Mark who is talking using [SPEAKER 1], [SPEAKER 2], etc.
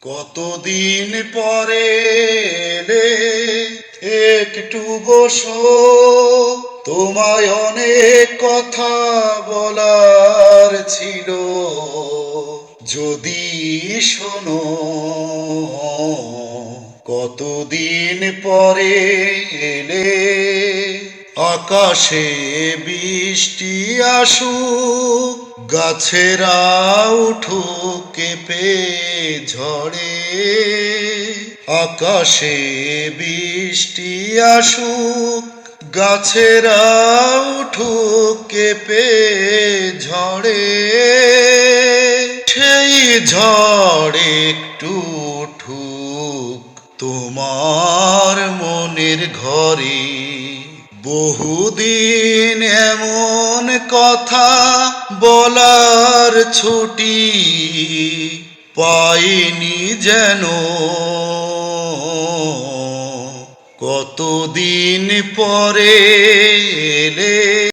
[SPEAKER 1] কতদিন পরে এলে, একটু বসো, তোমায় অনেক কথা বলার ছিল, যদি শোনো। কতদিন পরে এলে, আকাশে বৃষ্টি আসুক, গাছেরা উঠুক কেঁপে ঝড়ে। আকাশে বৃষ্টি আসুক, গাছেরা উঠুক কেঁপে ঝড়ে। সেই ঝড় একটু উঠুক তোমার মনের ঘরে। বহুদিন এমন কথা বলার ছুটি পাইনি যেন। কতদিন পরে এলে।